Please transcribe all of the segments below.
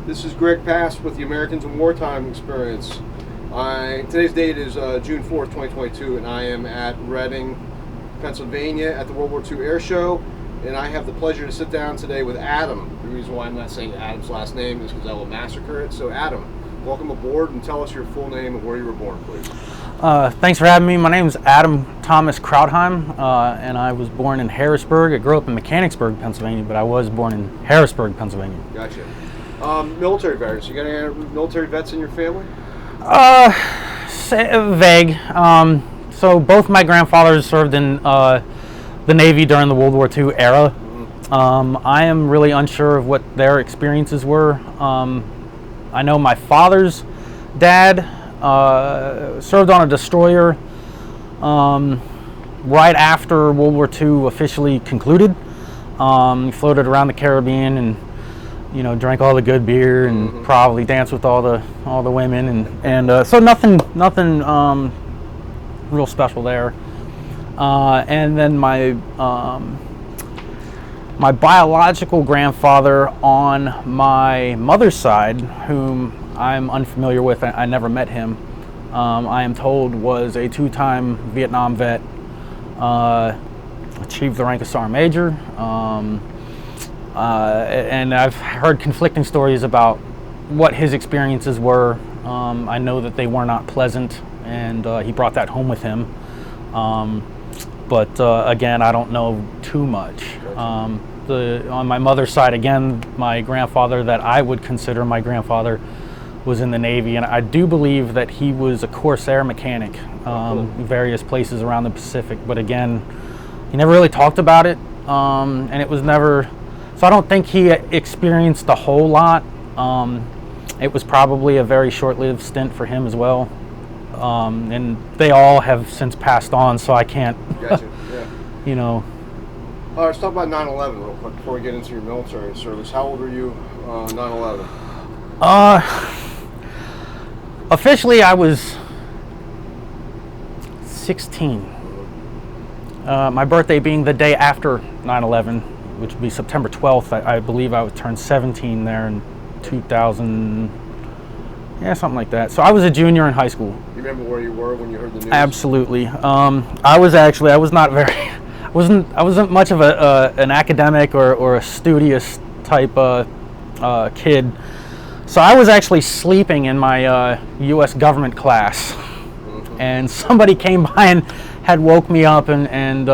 This is Greg Pass with the Americans in Wartime Experience. Today's date is June 4th, 2022, and I am at Reading, Pennsylvania at the World War II Air Show, and I have the pleasure to sit down today with Adam. The reason why I'm not saying Adam's last name is because I will massacre it. So Adam, welcome aboard, and tell us your full name and where you were born, please. Thanks for having me. My name is Adam Thomas Krautheim, and I was born in Harrisburg. I grew up in Mechanicsburg, Pennselsvania, but I was born in Harrisburg, Pennsylvania. Gotcha. Military veterans. You got any military vets in your family? Vague. So both my grandfathers served in the Navy during the World War II era. Mm-hmm. I am really unsure of what their experiences were. I know my father's dad served on a destroyer right after World War II officially concluded. He floated around the Caribbean and drank all the good beer and mm-hmm. probably danced with all the women and so nothing real special there. And then my biological grandfather on my mother's side, whom I'm unfamiliar with, I never met him. I am told was a 2-time Vietnam vet, achieved the rank of Sergeant Major. And I've heard conflicting stories about what his experiences were. I know that they were not pleasant, and he brought that home with him. But again, I don't know too much. On my mother's side, again, my grandfather that I would consider my grandfather was in the Navy, and I do believe that he was a Corsair mechanic in various places around the Pacific. But again, he never really talked about it, and it was never... So I don't think he experienced a whole lot. It was probably a very short-lived stint for him as well. And they all have since passed on, so I can't, Gotcha. Yeah. All right, let's talk about 9/11 real quick before we get into your military service. How old were you 9/11? Officially, I was 16. My birthday being the day after 9/11. Which would be September 12th. I believe I would turn 17 there in 2000, something like that. So I was a junior in high school. You remember where you were when you heard the news? Absolutely. I wasn't much of an academic or a studious type kid. So I was actually sleeping in my U.S. government class, mm-hmm. and somebody came by and had woke me up, and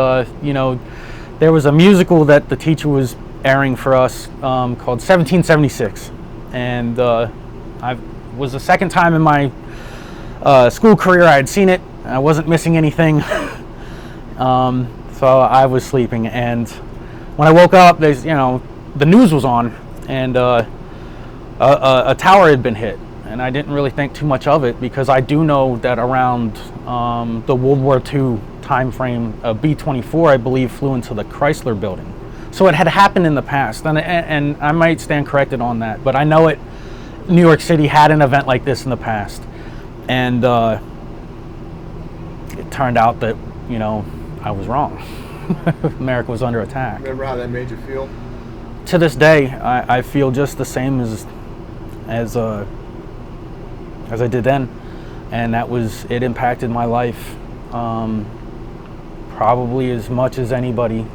there was a musical that the teacher was airing for us called 1776, and I was the second time in my school career I had seen it. I wasn't missing anything, so I was sleeping. And when I woke up, the news was on, and a tower had been hit, and I didn't really think too much of it because I do know that around the World War II time frame, a B-24, I believe, flew into the Chrysler building. So it had happened in the past, and I might stand corrected on that, but I know New York City had an event like this in the past, and it turned out that, I was wrong. America was under attack. Remember how that made you feel? To this day, I feel just the same as I did then, and it impacted my life. Probably as much as anybody,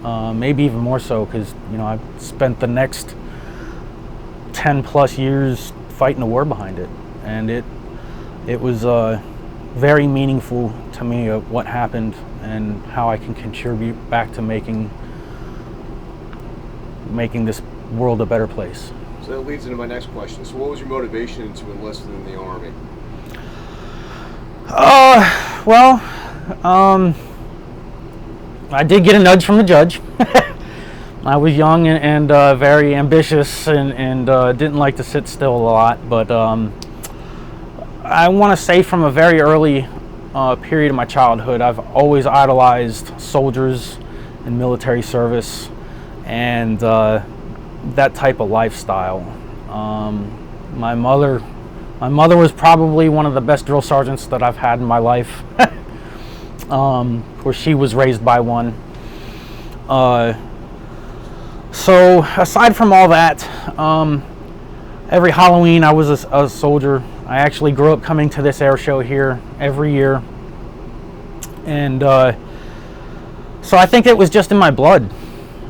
maybe even more so, because I've spent the next 10 plus years fighting a war behind it, and it was very meaningful to me of what happened and how I can contribute back to making this world a better place. So that leads into my next question. So what was your motivation to enlist in the Army? I did get a nudge from the judge. I was young and very ambitious and didn't like to sit still a lot, but I want to say from a very early period of my childhood, I've always idolized soldiers and military service and that type of lifestyle. My mother was probably one of the best drill sergeants that I've had in my life. Of course, she was raised by one. So aside from all that, every Halloween I was a soldier. I actually grew up coming to this air show here every year, and so I think it was just in my blood,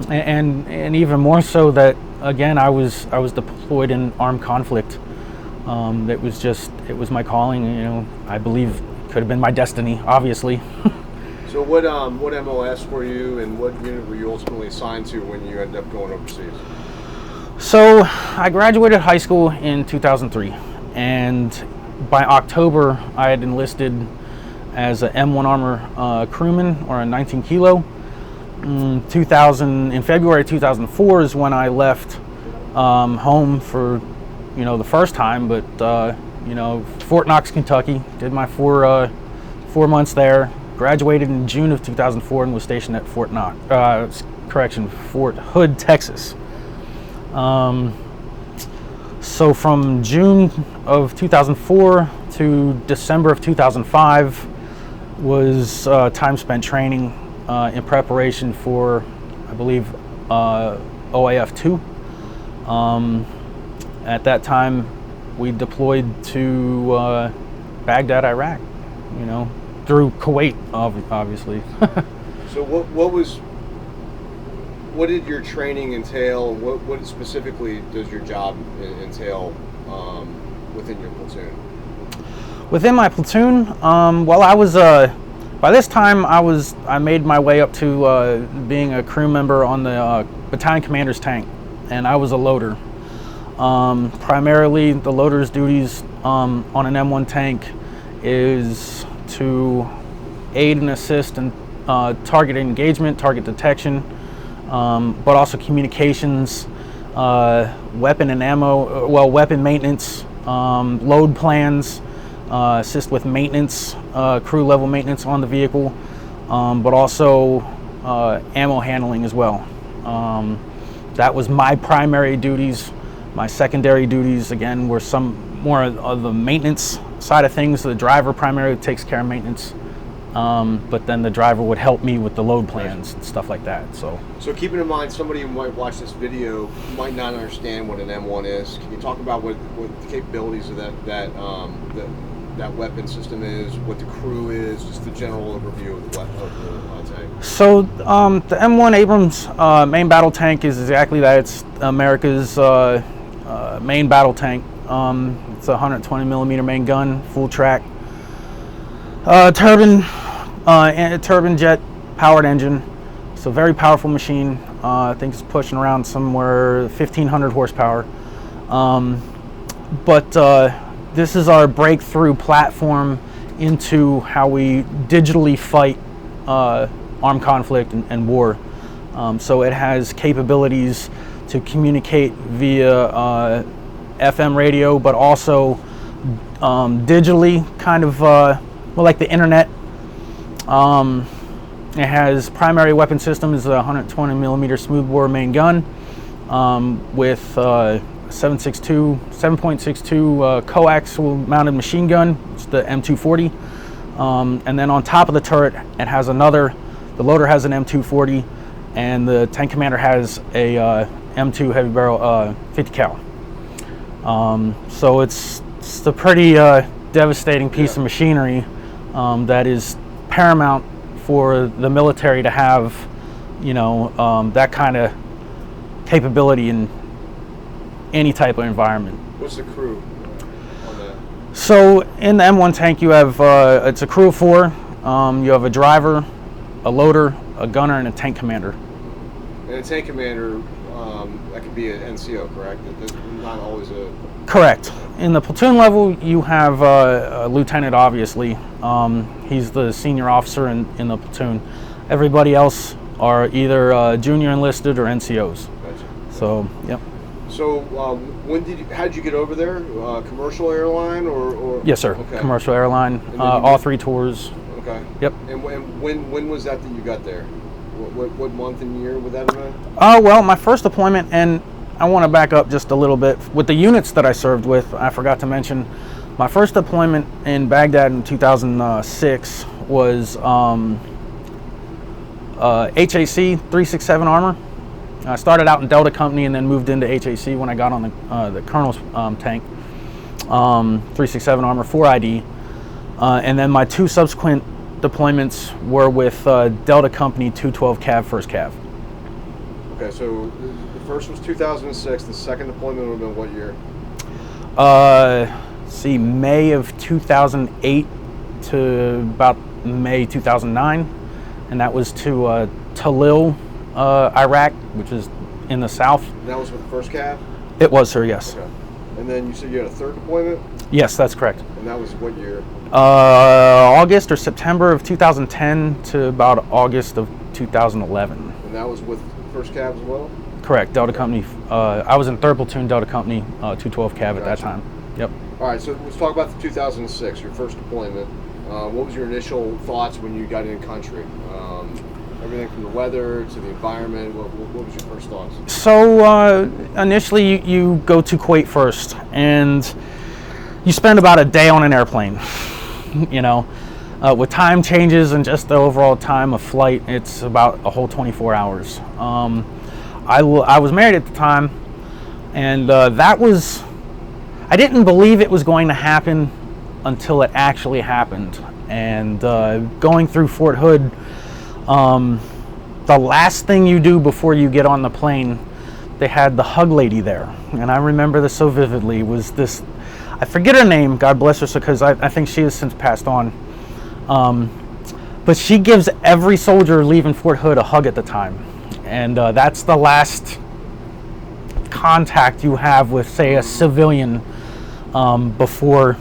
and even more so that, again, I was deployed in armed conflict. It was my calling. I believe it could have been my destiny, obviously. So what MOS were you, and what unit were you ultimately assigned to when you ended up going overseas? So I graduated high school in 2003, and by October I had enlisted as an M1 Armor crewman, or a 19 kilo. In February 2004 is when I left home for the first time, but Fort Knox, Kentucky. Did my 4 months there. Graduated in June of 2004 and was stationed at Fort Hood, Texas. So from June of 2004 to December of 2005 was time spent training in preparation for, I believe, OAF 2. At that time, we deployed to Baghdad, Iraq, through Kuwait, obviously. So what did your training entail? What specifically does your job entail within your platoon? Within my platoon, well, I was by this time I made my way up to being a crew member on the battalion commander's tank, and I was a loader. Primarily, the loader's duties on an M1 tank is to aid and assist in target engagement, target detection, but also communications, weapon and ammo, weapon maintenance, load plans, assist with maintenance, crew level maintenance on the vehicle, but also ammo handling as well. That was my primary duties. My secondary duties, again, were some more of the maintenance side of things. The driver primarily takes care of maintenance, but then the driver would help me with the load plans and stuff like that. So keeping in mind, somebody who might watch this video might not understand what an M1 is. Can you talk about what the capabilities of that weapon system is, what the crew is, just the general overview of the tank? So the M1 Abrams main battle tank is exactly that. It's America's main battle tank. It's a 120 millimeter main gun, full track, turbine jet powered engine. It's a very powerful machine. I think it's pushing around somewhere 1,500 horsepower. But this is our breakthrough platform into how we digitally fight armed conflict and war. So it has capabilities to communicate via FM radio, but also digitally, kind of like the internet. It has primary weapon system is a 120 millimeter smoothbore main gun with 7.62 coaxial mounted machine gun. It's the M240, and then on top of the turret, it has the loader has an M240, and the tank commander has a M2 heavy barrel 50 cal. So it's a pretty devastating piece of machinery that is paramount for the military to have, that kind of capability in any type of environment. What's the crew on that? So in the M1 tank, you have it's a crew of 4. You have a driver, a loader, a gunner, and a tank commander. And a tank commander, that could be an NCO, correct? That's not always a... Correct. In the platoon level, you have a lieutenant, obviously. He's the senior officer in the platoon. Everybody else are either junior enlisted or NCOs. Gotcha. So, yep. So, how did you get over there? Commercial airline or? Yes, sir. Okay. Commercial airline. All 3 tours. Okay. Yep. And when was that you got there? What month and year would that have been? Well, my first deployment, and I want to back up just a little bit. With the units that I served with, I forgot to mention, my first deployment in Baghdad in 2006 was HAC 367 Armor. I started out in Delta Company and then moved into HAC when I got on the Colonel's tank, 367 Armor 4ID. And then my 2 subsequent deployments were with Delta Company 212 Cav, 1st Cav. Okay, so the first was 2006. The second deployment would have been what year? May of 2008 to about May 2009, and that was to Talil, Iraq, which is in the south. And that was with 1st Cav? It was, sir, yes. Okay. And then you said you had a 3rd deployment? Yes, that's correct. And that was what year? August or September of 2010 to about August of 2011. And that was with 1st Cav as well? Correct, Delta Company. I was in 3rd Platoon, Delta Company, 212 Cav at that time. Yep. All right, so let's talk about the 2006, your first deployment. What was your initial thoughts when you got in country? Everything from the weather to the environment, what was your first thoughts? So initially you go to Kuwait first, and you spend about a day on an airplane. With time changes and just the overall time of flight, it's about a whole 24 hours. I was married at the time, and I didn't believe it was going to happen until it actually happened. And going through Fort Hood, the last thing you do before you get on the plane, they had the hug lady there. And I remember this so vividly, was this, I forget her name, God bless her, because I think she has since passed on. But she gives every soldier leaving Fort Hood a hug at the time. And that's the last contact you have with, say, a civilian before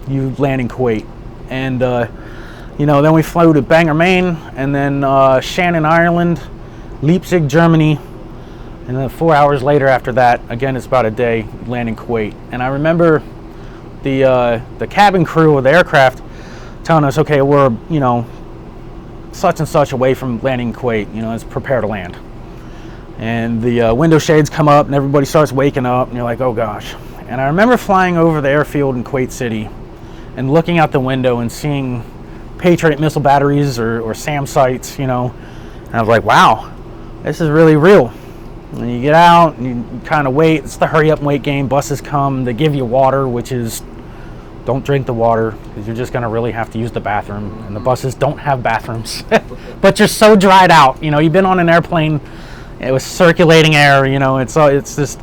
you land in Kuwait. And then we flew to Bangor, Maine, and then Shannon, Ireland, Leipzig, Germany, and then 4 hours later after that, again, it's about a day, landing Kuwait. And I remember the cabin crew of the aircraft telling us, okay, we're, such and such away from landing Kuwait, let's prepare to land. And the window shades come up and everybody starts waking up and you're like, oh gosh. And I remember flying over the airfield in Kuwait City and looking out the window and seeing Patriot missile batteries or SAM sites, and I was like, wow, this is really real. And you get out and you kind of wait. It's the hurry up and wait game. Buses come, they give you water, which is, don't drink the water because you're just going to really have to use the bathroom. And the buses don't have bathrooms. But you're so dried out. You've been on an airplane, it was circulating air, it's just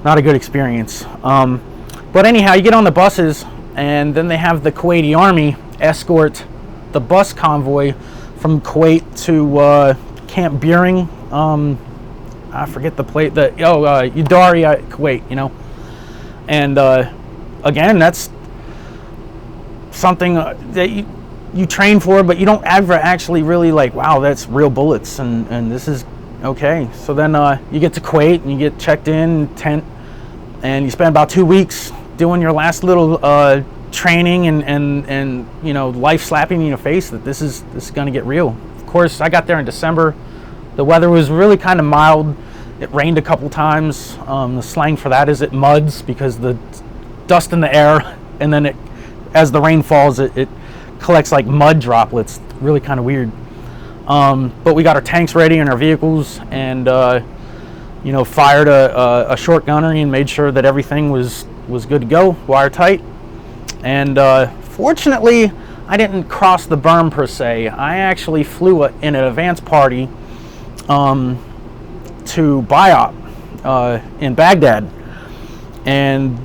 not a good experience. But anyhow, you get on the buses, and then they have the Kuwaiti Army escort the bus convoy from Kuwait to Camp Buring. I forget the place. Udari, Kuwait. And again, that's something that you train for, but you don't ever actually really like, wow, that's real bullets, and this is okay. So then you get to Kuwait and you get checked in tent, and you spend about 2 weeks doing your last little training and life slapping in your face that this is going to get real. Of course, I got there in December. The weather was really kind of mild. It rained a couple times. The slang for that is it muds because the dust in the air, and then as the rain falls, it collects like mud droplets. Really kind of weird. But we got our tanks ready and our vehicles, and fired a short gunnery and made sure that everything was good to go, wire tight. And fortunately, I didn't cross the berm per se. I actually flew in an advance party to BIOP in Baghdad. And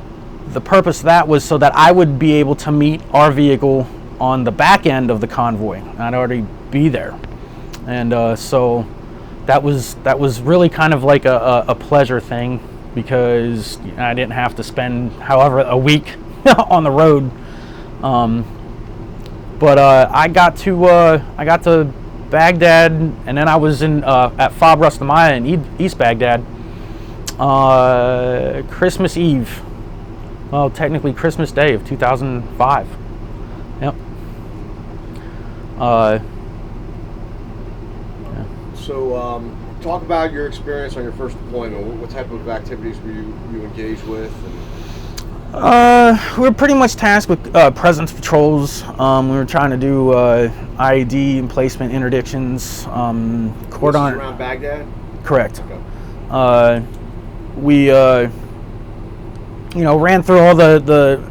the purpose of that was so that I would be able to meet our vehicle on the back end of the convoy. I'd already be there. And so that was really kind of like a pleasure thing, because I didn't have to spend a week on the road. But I got to Baghdad, and then I was at Fob Rustamaya in East Baghdad Christmas Eve. Well, technically Christmas Day of 2005. Yep. So talk about your experience on your first deployment. What type of activities were you engaged with? We were pretty much tasked with presence patrols. We were trying to do IED emplacement interdictions. Cordon around Baghdad? Correct. Okay. We ran through all the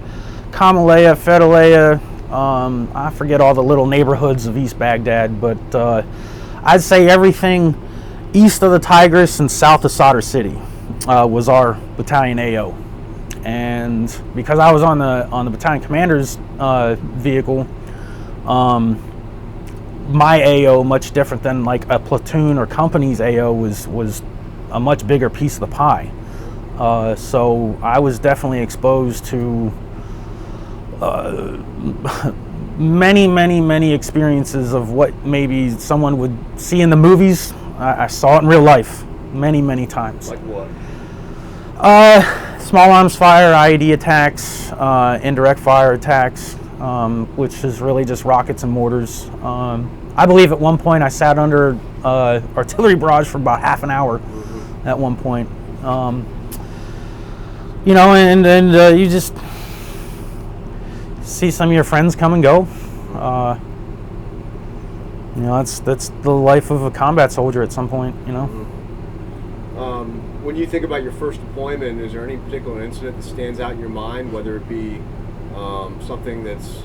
Kamalaya, Fedalaya, I forget all the little neighborhoods of East Baghdad, but I'd say everything east of the Tigris and south of Sadr City was our battalion AO. And because I was on the battalion commander's vehicle, my AO, much different than like a platoon or company's AO, was a much bigger piece of the pie. So I was definitely exposed to many experiences of what maybe someone would see in the movies. I saw it in real life many times. Like what? Small arms fire, IED attacks, indirect fire attacks, which is really just rockets and mortars. I believe at one point I sat under artillery barrage for about half an hour at one point. And you just see some of your friends come and go. That's the life of a combat soldier at some point, When you think about your first deployment, is there any particular incident that stands out in your mind, whether it be something that's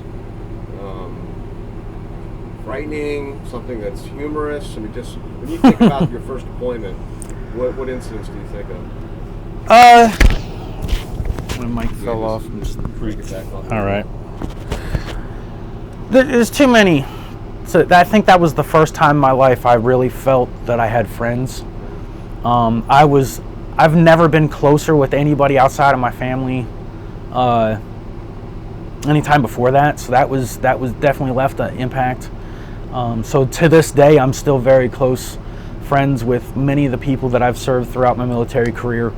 frightening, something that's humorous? I mean, just when you think about your first deployment, what incidents do you think of? My mic fell off. Bring it back on. All right. There's too many. So I think that was the first time in my life I really felt that I had friends. I've never been closer with anybody outside of my family anytime before that. So that was definitely left an impact. So to this day, I'm still very close friends with many of the people that I've served throughout my military career.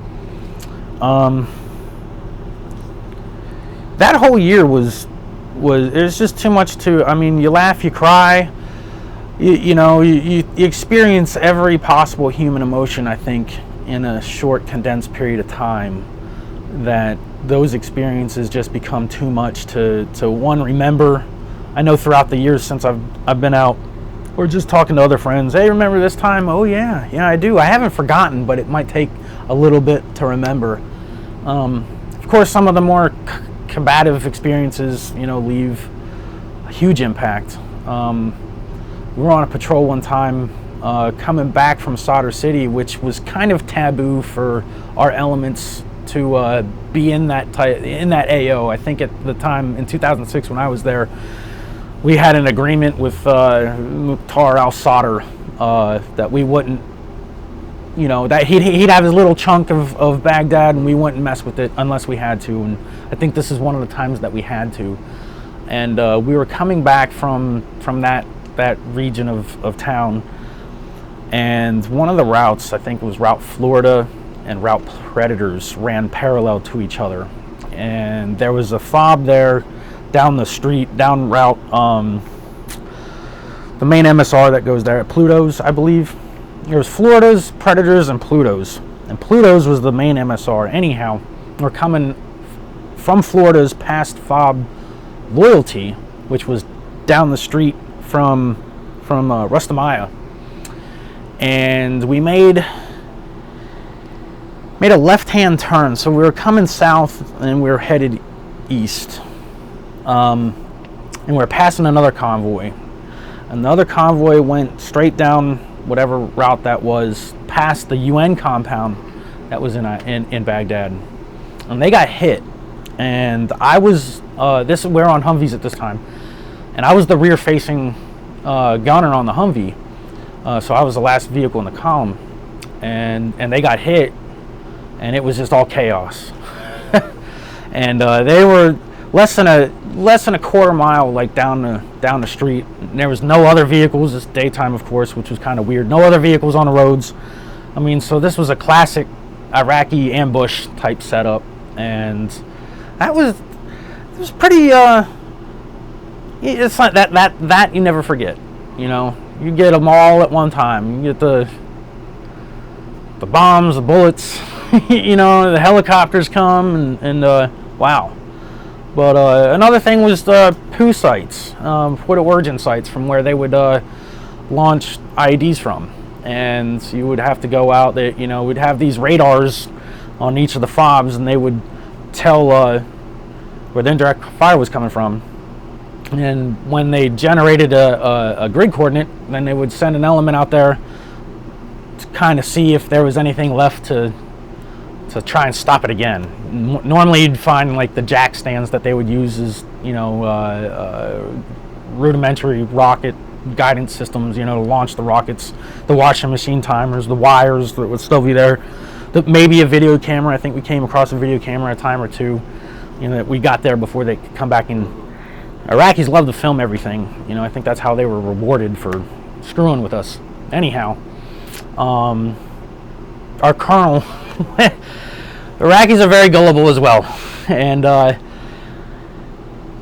That whole year was just too much to. I mean, you laugh, you cry, you experience every possible human emotion, I think, in a short, condensed period of time. That those experiences just become too much to one, remember. I know throughout the years since I've been out, or just talking to other friends, hey, remember this time? Oh yeah, I do. I haven't forgotten, but it might take a little bit to remember. Of course, some of the more combative experiences, leave a huge impact. We were on a patrol one time, coming back from Sadr City, which was kind of taboo for our elements to be in that AO. I think at the time in 2006 when I was there, we had an agreement with Mukhtar al-Sadr that we wouldn't, that he'd have his little chunk of Baghdad and we wouldn't mess with it unless we had to. And I think this is one of the times that we had to. And we were coming back from that region of town, and one of the routes, I think it was Route Florida and Route Predators, ran parallel to each other. And there was a fob there down the street, down route, the main MSR that goes there at Pluto's, I believe. There was Florida's, Predators, and Pluto's. And Pluto's was the main MSR. Anyhow, we're coming from Florida's past fob Loyalty, which was down the street from Rustamaya. And we made a left-hand turn. So we were coming south and we were headed east. And we were passing another convoy. Another convoy went straight down whatever route that was, past the UN compound that was in Baghdad. And they got hit. And I was, we're on Humvees at this time. And I was the rear-facing gunner on the Humvee. So I was the last vehicle in the column. And they got hit. And it was just all chaos. And they were less than a quarter mile, like down the street. And there was no other vehicles. It's daytime, of course, which was kind of weird. No other vehicles on the roads. I mean, so this was a classic Iraqi ambush type setup, and it was pretty. It's not that you never forget. You get them all at one time. You get the bombs, the bullets. The helicopters come, and wow. But another thing was the POO sites, port of origin sites, from where they would launch IEDs from. and you would have to go out there. We'd have these radars on each of the fobs, and they would tell where the indirect fire was coming from. And when they generated a grid coordinate, then they would send an element out there to kind of see if there was anything left to try and stop it again. Normally you'd find like the jack stands that they would use as rudimentary rocket guidance systems, to launch the rockets, the washing machine timers, the wires that would still be there, maybe a video camera. I think we came across a video camera a time or two, that we got there before they could come back in. Iraqis love to film everything. I think that's how they were rewarded for screwing with us. Anyhow, our colonel, Iraqis are very gullible as well. And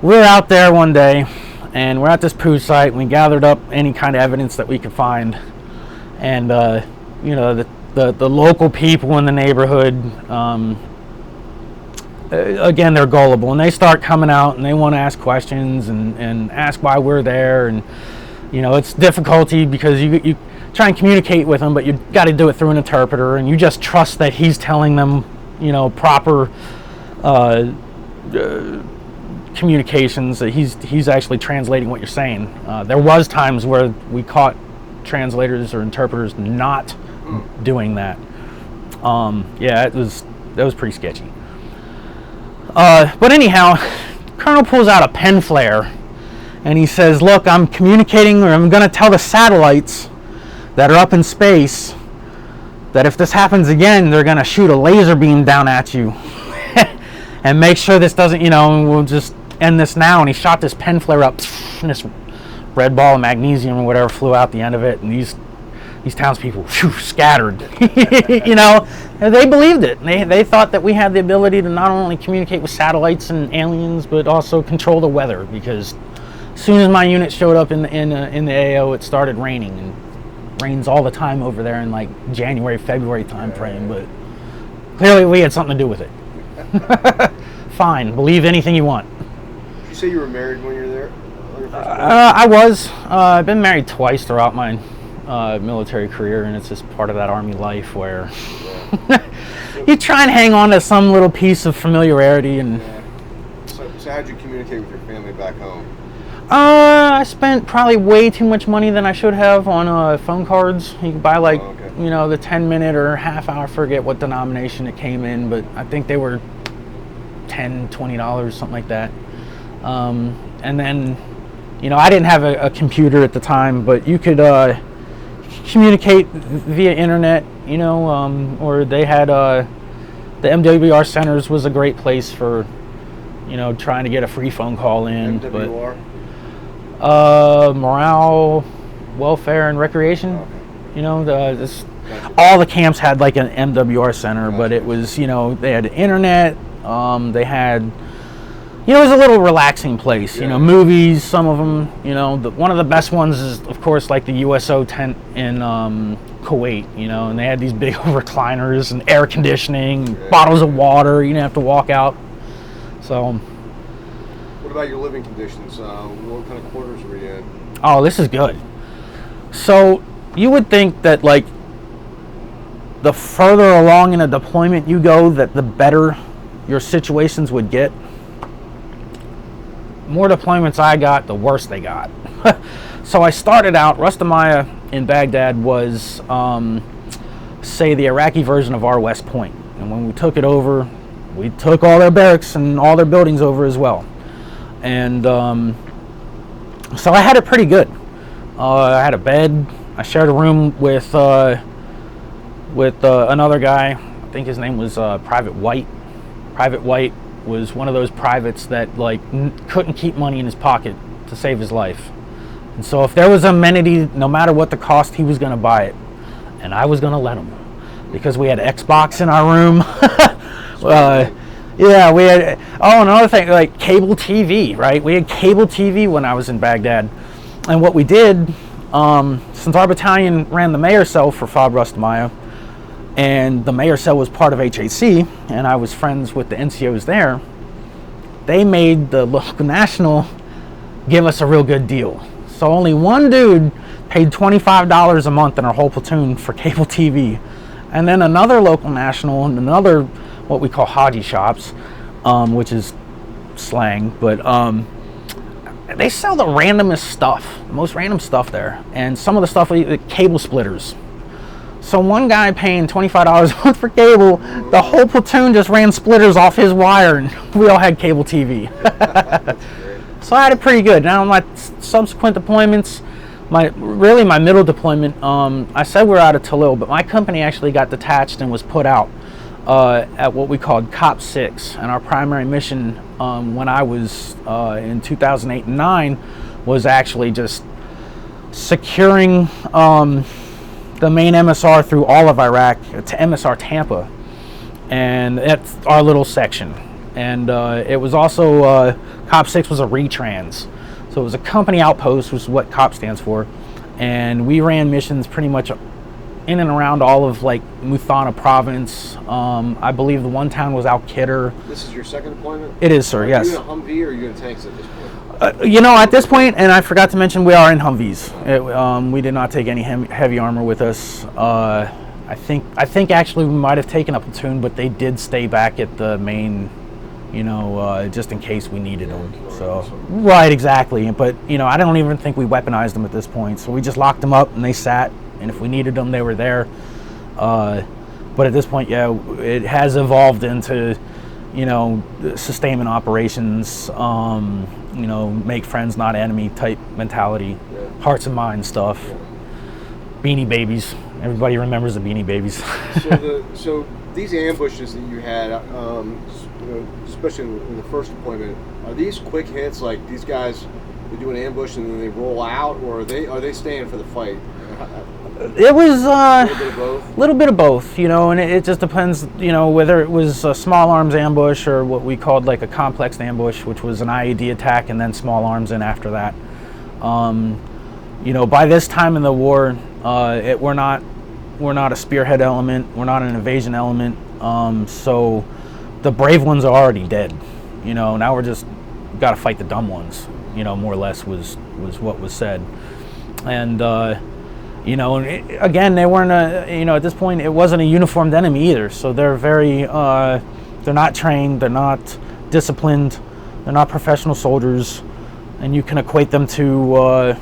we're out there one day, and we're at this poo site, and we gathered up any kind of evidence that we could find. And, the local people in the neighborhood, again, they're gullible, and they start coming out, and they want to ask questions and ask why we're there. And, it's difficulty because you try and communicate with them, but you got to do it through an interpreter, and you just trust that he's telling them, proper communications, that he's actually translating what you're saying. There was times where we caught translators or interpreters not doing that. That was pretty sketchy. But anyhow, Colonel pulls out a pen flare, and he says, "Look, I'm communicating, or I'm going to tell the satellites that are up in space that if this happens again, they're going to shoot a laser beam down at you." And make sure this doesn't, we'll just end this now. And he shot this pen flare up, and this red ball of magnesium or whatever flew out the end of it, and these townspeople scattered. And they believed it. They thought that we had the ability to not only communicate with satellites and aliens, but also control the weather, because as soon as my unit showed up in the AO, it started raining, and rains all the time over there in like January, February time frame, but clearly we had something to do with it. Fine, believe anything you want. Did you say you were married when you were there? I was. I've been married twice throughout my military career, and it's just part of that Army life where you try and hang on to some little piece of familiarity. And so how'd you communicate with your family back home? I spent probably way too much money than I should have on phone cards. You could buy like the 10-minute or half hour, I forget what denomination it came in, but I think they were $10-20, something like that. And then I didn't have a computer at the time, but you could communicate via internet, or they had the MWR centers was a great place for trying to get a free phone call in. MWR? But morale, welfare, and recreation. All the camps had like an MWR center, but it was they had internet. They had it was a little relaxing place. Movies, some of them. One of the best ones is, of course, like the USO tent in Kuwait. And they had these big recliners and air conditioning, bottles of water. You didn't have to walk out. So. What about your living conditions? What kind of quarters were you in? Oh, this is good. So you would think that like the further along in a deployment you go, that the better your situations would get. More deployments I got, the worse they got. So I started out, Rustamiyah in Baghdad was, say, the Iraqi version of our West Point. And when we took it over, we took all their barracks and all their buildings over as well. And so I had it pretty good. I had a bed. I shared a room with another guy. I think his name was Private White. Private White was one of those privates that couldn't keep money in his pocket to save his life. And so if there was an amenity, no matter what the cost, he was going to buy it. And I was going to let him. Because we had Xbox in our room. We had, another thing, like cable TV, right? We had cable TV when I was in Baghdad. And what we did, since our battalion ran the mayor cell for FOB Rustamiyah, and the mayor cell was part of HAC, and I was friends with the NCOs there, they made the local national give us a real good deal. So only one dude paid $25 a month in our whole platoon for cable TV. And then another local national and another what we call Haji shops, which is slang, but they sell the randomest stuff, the most random stuff there. And some of the stuff, cable splitters. So one guy paying $25 a month for cable, the whole platoon just ran splitters off his wire, and we all had cable TV. So I had it pretty good. Now my subsequent deployments, my middle deployment, I said we're out of Talil, but my company actually got detached and was put out at what we called COP 6. And our primary mission when I was in 2008 and 9 was actually just securing the main MSR through all of Iraq to MSR Tampa, and that's our little section. And it was also COP 6 was a retrans, so it was a company outpost, which is what COP stands for, and we ran missions pretty much in and around all of like Muthana province. I believe the one town was Al-Kidder. This is your second deployment? It is, sir. Yes. Are you in a Humvee or are you in tanks at this point? At this point, and I forgot to mention, we are in Humvees. We did not take any heavy armor with us. I think actually we might have taken a platoon, but they did stay back at the main, just in case we needed them. So right, exactly. But I don't even think we weaponized them at this point. So we just locked them up and they sat, and if we needed them, they were there. But at this point, yeah, it has evolved into, sustainment operations. Make friends, not enemy type mentality, hearts and minds stuff. Beanie Babies. Everybody remembers the Beanie Babies. So these ambushes that you had, especially in the first deployment, are these quick hits? Like these guys, they do an ambush and then they roll out, or are they staying for the fight? It was a little bit of both. Little bit of both, and it just depends, whether it was a small arms ambush or what we called like a complex ambush, which was an IED attack and then small arms in after that. By this time in the war, we're not a spearhead element, we're not an invasion element, so the brave ones are already dead. Now we're just got to fight the dumb ones. More or less was what was said, and. Again, they weren't at this point, it wasn't a uniformed enemy either. So they're very, they're not trained, they're not disciplined, they're not professional soldiers, and you can equate them to,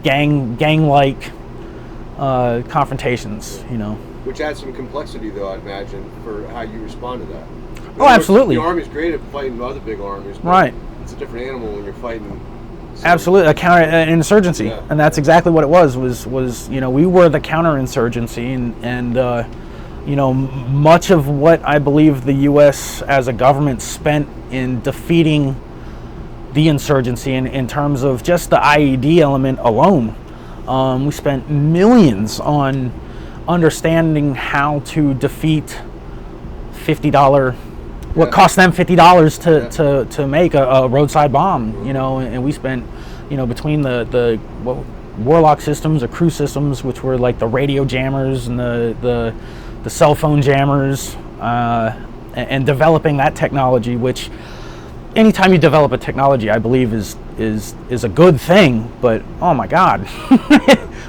gang-like confrontations, Which adds some complexity, though, I'd imagine, for how you respond to that. Oh, absolutely. The Army's great at fighting other big armies, but right. It's a different animal when you're fighting. Absolutely, a counterinsurgency, yeah. And that's exactly what it was we were the counterinsurgency, and much of what I believe the U.S. as a government spent in defeating the insurgency in terms of just the IED element alone, we spent millions on understanding how to defeat $50. What cost them $50 to make a roadside bomb, and we spent, between the Warlock systems or crew systems, which were like the radio jammers and the cell phone jammers, and developing that technology, which anytime you develop a technology, I believe is a good thing, but oh my God,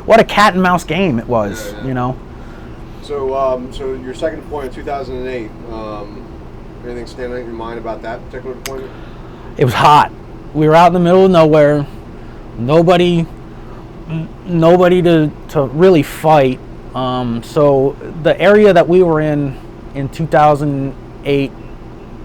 what a cat and mouse game it was, So your second deployment in 2008, anything standing out in your mind about that particular deployment? It was hot. We were out in the middle of nowhere. Nobody to really fight. So the area that we were in 2008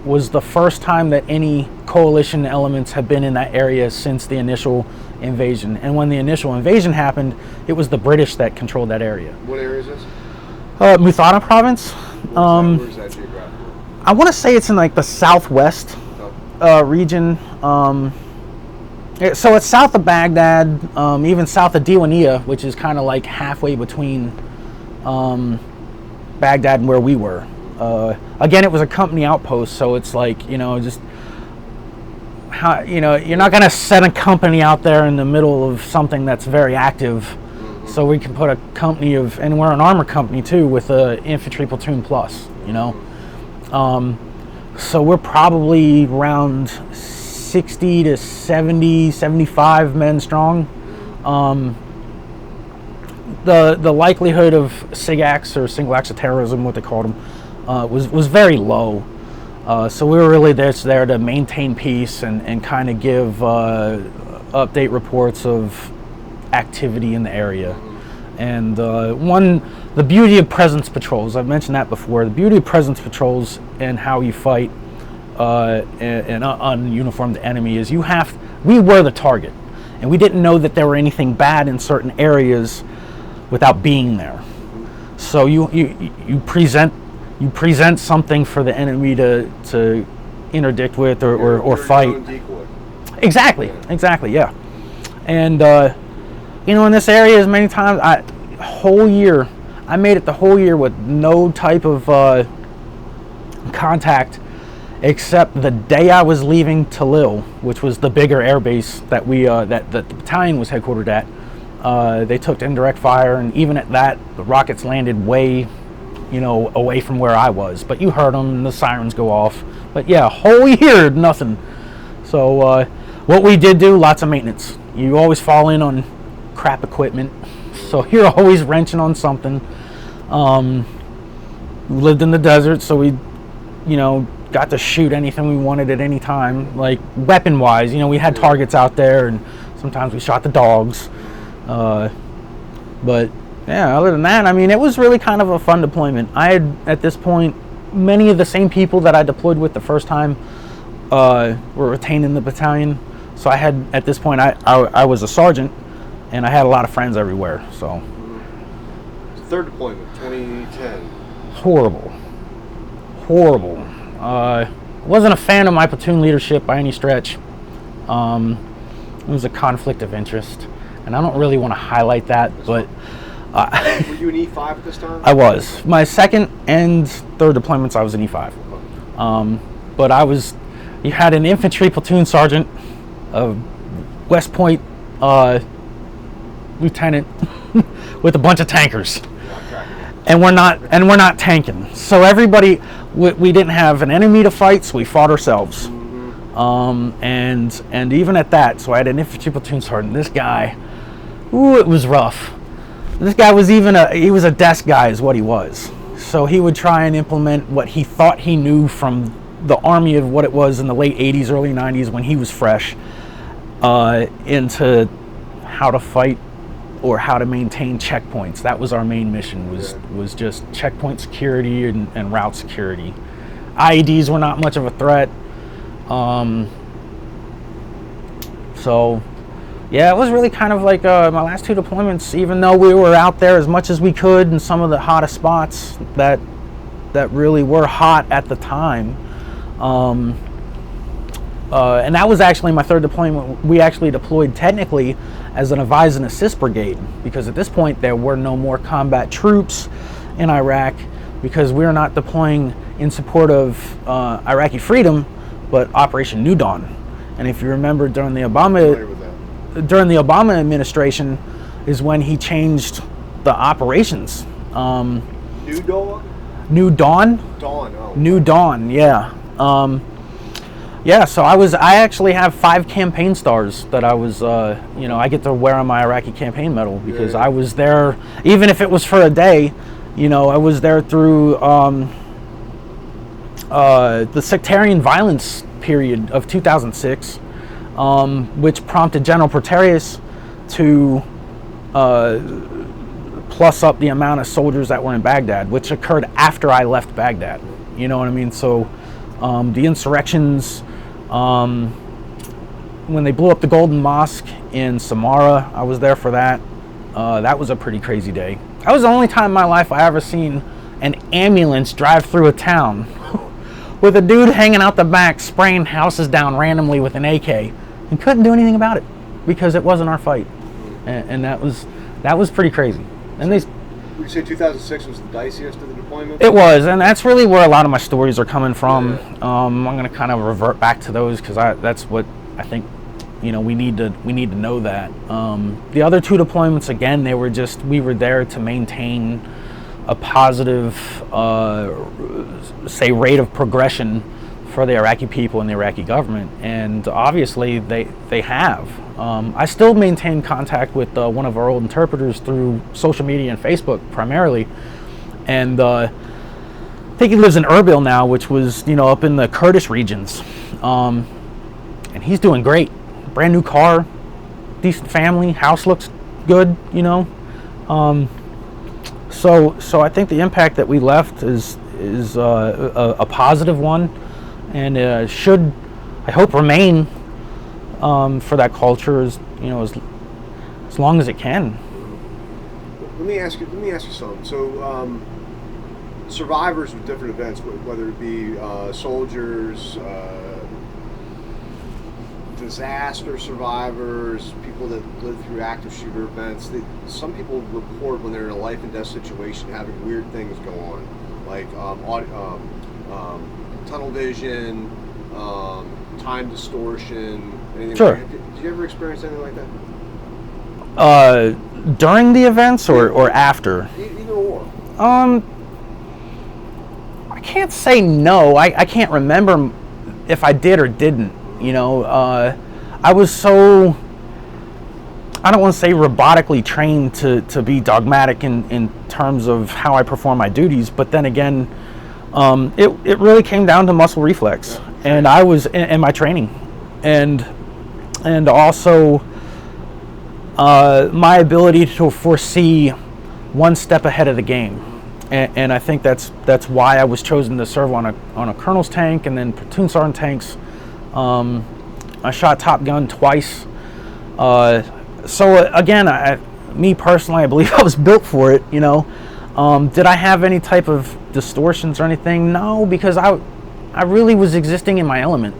was the first time that any coalition elements had been in that area since the initial invasion. And when the initial invasion happened, it was the British that controlled that area. What area is this? Muthana province. Where's that geographically? I want to say it's in like the southwest region. So it's south of Baghdad, even south of Diwania, which is kind of like halfway between Baghdad and where we were. Again, it was a company outpost, so it's like, just how, you're not going to set a company out there in the middle of something that's very active. Mm-hmm. So we can put a company and we're an armor company too, with a infantry platoon plus, So we're probably around 60 to 70, 75 men strong. the likelihood of SIG acts or single acts of terrorism, what they called them, was very low. So we were really just there to maintain peace and kind of give update reports of activity in the area. And the beauty of presence patrols, I've mentioned that before, the beauty of presence patrols and how you fight an ununiformed enemy is we were the target. And we didn't know that there were anything bad in certain areas without being there. So you present something for the enemy to interdict with or fight. Exactly, yeah. And in this area, as many times, I made it the whole year with no type of contact, except the day I was leaving Talil, which was the bigger air base that the battalion was headquartered at. They took indirect fire, and even at that, the rockets landed way, away from where I was. But you heard them, and the sirens go off. But yeah, whole year, nothing. So what we did do, lots of maintenance. You always fall in on crap equipment, so you're always wrenching on something. We lived in the desert, so we, got to shoot anything we wanted at any time, like weapon-wise. We had targets out there, and sometimes we shot the dogs. But yeah, other than that, it was really kind of a fun deployment. I had, at this point, many of the same people that I deployed with the first time were retained in the battalion. So I had, at this point, I was a sergeant, and I had a lot of friends everywhere. So third deployment, 2010. Horrible. Wasn't a fan of my platoon leadership by any stretch. It was a conflict of interest, and I don't really want to highlight that, but were you an E5 at this time? I was. My second and third deployments, I was an E5. But you had an infantry platoon sergeant, a West Point lieutenant with a bunch of tankers. And we're not tanking. So everybody, we didn't have an enemy to fight, so we fought ourselves. And even at that, so I had an infantry platoon sergeant. This guy, it was rough. This guy was he was a desk guy is what he was. So he would try and implement what he thought he knew from the Army of what it was in the late 80s, early 90s when he was fresh, into how to fight or how to maintain checkpoints. That was our main mission, was just checkpoint security and route security. IEDs were not much of a threat. So yeah, it was really kind of like my last two deployments, even though we were out there as much as we could in some of the hottest spots that really were hot at the time. And that was actually my third deployment. We actually deployed technically as an advise and assist brigade, because at this point there were no more combat troops in Iraq, because we were not deploying in support of Iraqi freedom, but Operation New Dawn. And if you remember, during the Obama administration is when he changed the operations. New Dawn? New Dawn? Dawn, oh. New Dawn, yeah. Yeah, so I actually have 5 campaign stars that I was, I get to wear on my Iraqi campaign medal, because I was there, even if it was for a day, I was there through the sectarian violence period of 2006, which prompted General Petraeus to plus up the amount of soldiers that were in Baghdad, which occurred after I left Baghdad. You know what I mean? So the insurrections, when they blew up the Golden Mosque in Samarra, I was there for that. That was a pretty crazy day. That was the only time in my life I ever seen an ambulance drive through a town with a dude hanging out the back spraying houses down randomly with an AK, and couldn't do anything about it because it wasn't our fight. And that was pretty crazy. And would you say 2006 was the diciest of the deployment? It was, and that's really where a lot of my stories are coming from. Yeah. I'm going to kind of revert back to those, because that's what I think, we need to know that. The other 2 deployments, again, we were there to maintain a positive, rate of progression for the Iraqi people and the Iraqi government, and obviously they have. I still maintain contact with one of our old interpreters through social media and Facebook primarily, and I think he lives in Erbil now, which was up in the Kurdish regions, and he's doing great. Brand new car, decent family, house looks good, So I think the impact that we left is a positive one, and should, I hope, remain for that culture as long as it can. Let me ask you something. So survivors of different events, whether it be soldiers, disaster survivors, people that live through active shooter events, some people report when they're in a life and death situation having weird things go on, like tunnel vision, time distortion, anything. Sure. Like that. Did you ever experience anything like that? During the events or after? Either or. I can't say no. I can't remember if I did or didn't. I was so, I don't want to say robotically trained to be dogmatic in terms of how I perform my duties, but then again, it really came down to muscle reflex, and I was in my training, and also my ability to foresee one step ahead of the game. And I think that's why I was chosen to serve on a colonel's tank and then platoon sergeant tanks. I shot Top Gun twice. So again, me personally, I believe I was built for it. Did I have any type of distortions or anything? No, because I really was existing in my element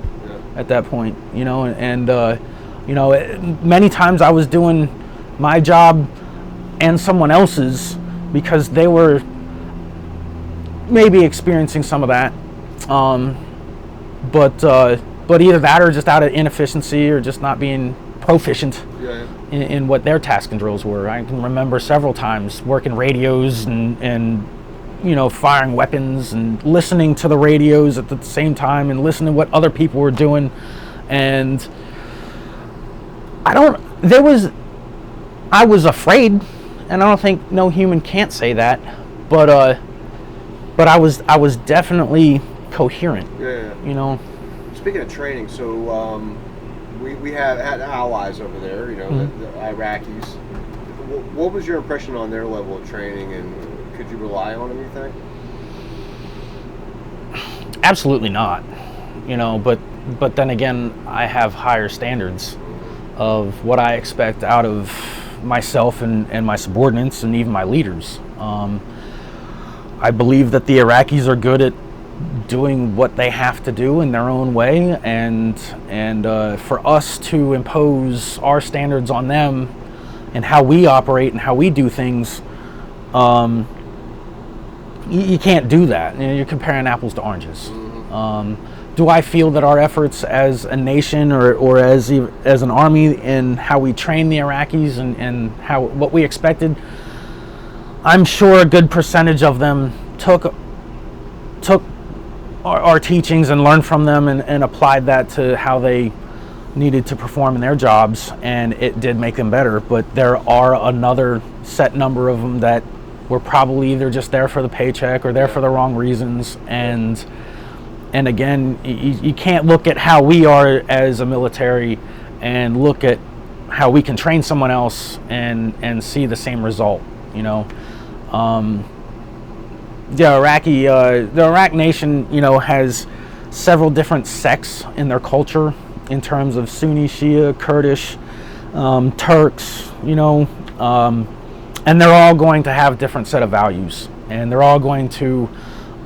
at that point. Many times I was doing my job and someone else's because they were maybe experiencing some of that. But either that or just out of inefficiency or just not being proficient in what their tasks and drills were. I can remember several times working radios and firing weapons and listening to the radios at the same time and listening to what other people were doing. And I was afraid, and I don't think no human can't say that, but I was definitely coherent. Speaking of training, so we had allies over there, the Iraqis. What was your impression on their level of training, and could you rely on them, you think? Absolutely not. But then again, I have higher standards of what I expect out of myself and my subordinates and even my leaders. I believe that the Iraqis are good at doing what they have to do in their own way, and for us to impose our standards on them and how we operate and how we do things, you can't do that. You're comparing apples to oranges. Do I feel that our efforts as a nation or as an army in how we train the Iraqis and what we expected, I'm sure a good percentage of them took our teachings and learned from them and applied that to how they needed to perform in their jobs, and it did make them better. But there are another set number of them that were probably either just there for the paycheck or there for the wrong reasons. And again, you can't look at how we are as a military and look at how we can train someone else and see the same result. The Iraq nation, has several different sects in their culture in terms of Sunni, Shia, Kurdish, Turks, and they're all going to have different set of values, and they're all going to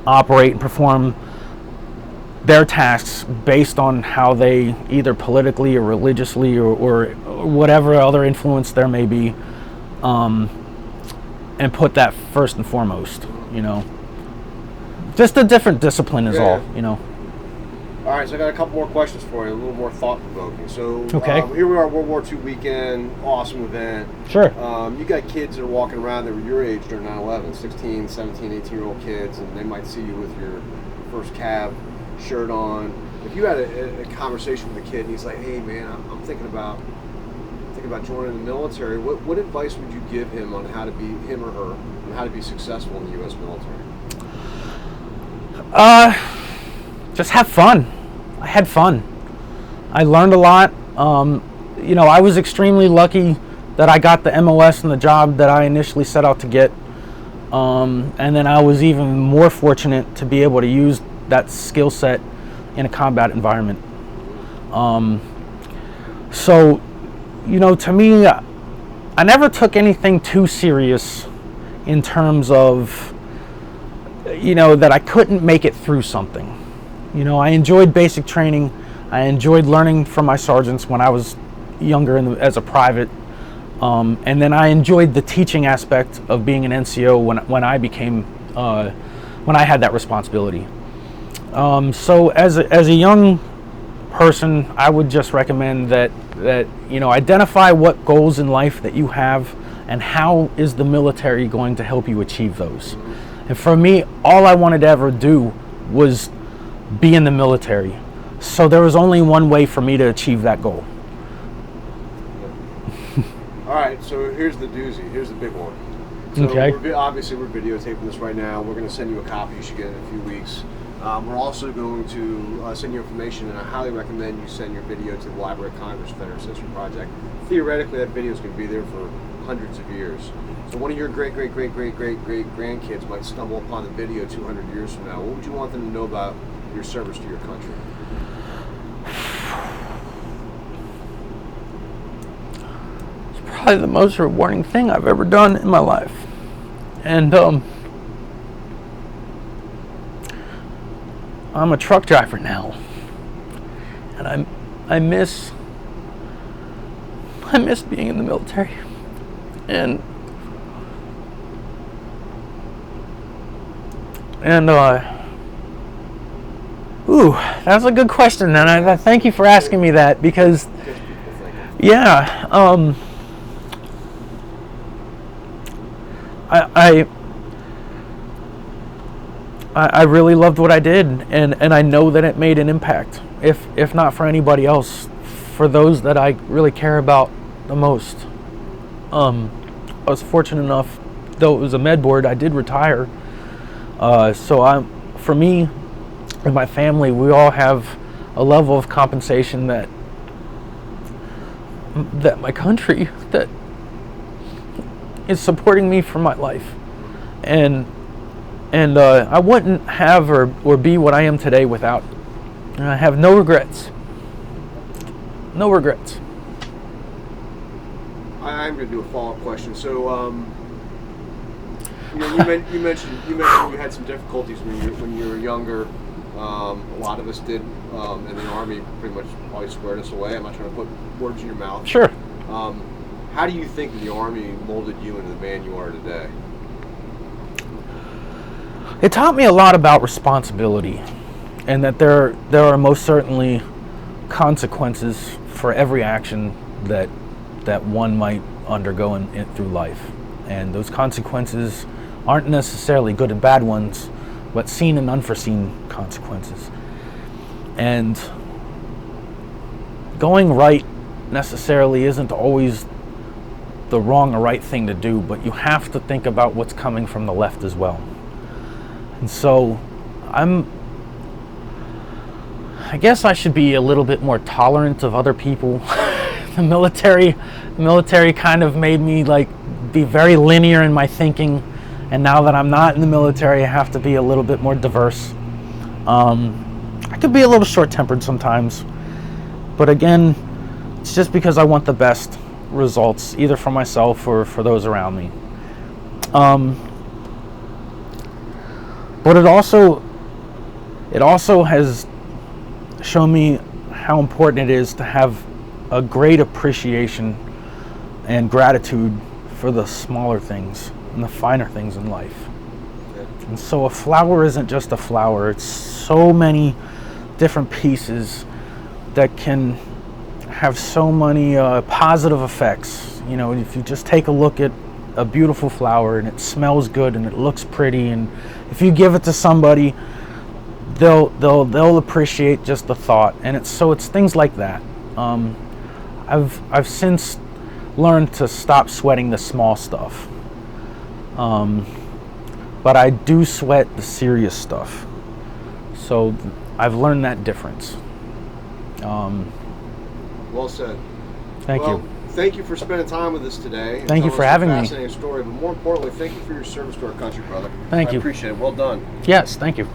operate and perform their tasks based on how they either politically or religiously or whatever other influence there may be, and put that first and foremost. Just a different discipline is all. All right, so I got a couple more questions for you, a little more thought-provoking. So here we are, World War II weekend, awesome event. Sure. You got kids that are walking around that were your age during 9/11, 16, 17, 18-year-old kids, and they might see you with your first cab shirt on. If you had a conversation with a kid and he's like, "Hey man, I'm thinking about joining the military," what advice would you give him on how to be him or her on how to be successful in the U.S. military? Just have fun. I had fun. I learned a lot. I was extremely lucky that I got the MOS and the job that I initially set out to get. And then I was even more fortunate to be able to use that skill set in a combat environment. To me, I never took anything too serious in terms of, that I couldn't make it through something. I enjoyed basic training. I enjoyed learning from my sergeants when I was younger as a private. And then I enjoyed the teaching aspect of being an NCO when I had that responsibility. So as a young person, I would just recommend that identify what goals in life that you have and how is the military going to help you achieve those. And for me, all I wanted to ever do was be in the military. So there was only one way for me to achieve that goal. All right, so here's the doozy. Here's the big one. So Okay. Obviously, we're videotaping this right now. We're going to send you a copy. You should get it in a few weeks. We're also going to send you information, and I highly recommend you send your video to the Library of Congress Federalist History Project. Theoretically, that video is going to be there for hundreds of years. So one of your great-great-great-great-great-grandkids might stumble upon the video 200 years from now. What would you want them to know about your service to your country? Probably the most rewarding thing I've ever done in my life. And I'm a truck driver now. And I miss being in the military. And that's a good question, and I thank you for asking me that, because I really loved what I did, and I know that it made an impact, if not for anybody else, for those that I really care about the most. I was fortunate enough, though it was a med board, I did retire. For me and my family, we all have a level of compensation that my country that is supporting me for my life, and I wouldn't have or be what I am today without. And I have no regrets. No regrets. I'm going to do a follow-up question. So, you mentioned you had some difficulties when you were younger. A lot of us did, and the Army pretty much probably squared us away. I'm not trying to put words in your mouth. Sure. How do you think the Army molded you into the man you are today? It taught me a lot about responsibility, and that there are most certainly consequences for every action that one might undergo through life. And those consequences aren't necessarily good and bad ones, but seen and unforeseen consequences. And going right necessarily isn't always the wrong or right thing to do, but you have to think about what's coming from the left as well. And so I guess I should be a little bit more tolerant of other people. The military kind of made me be very linear in my thinking, and now that I'm not in the military, I have to be a little bit more diverse. I could be a little short-tempered sometimes, but again, it's just because I want the best results, either for myself or for those around me. But it also has shown me how important it is to have a great appreciation and gratitude for the smaller things and the finer things in life. And so a flower isn't just a flower, it's so many different pieces that can have so many positive effects. If you just take a look at a beautiful flower and it smells good and it looks pretty, and if you give it to somebody, they'll appreciate just the thought, and it's things like that. I've since learned to stop sweating the small stuff, but I do sweat the serious stuff. So I've learned that difference. Well said. Thank you. Thank you for spending time with us today. Thank you for having me. Fascinating story, but more importantly, thank you for your service to our country, brother. Thank you. I appreciate it. Well done. Yes, thank you.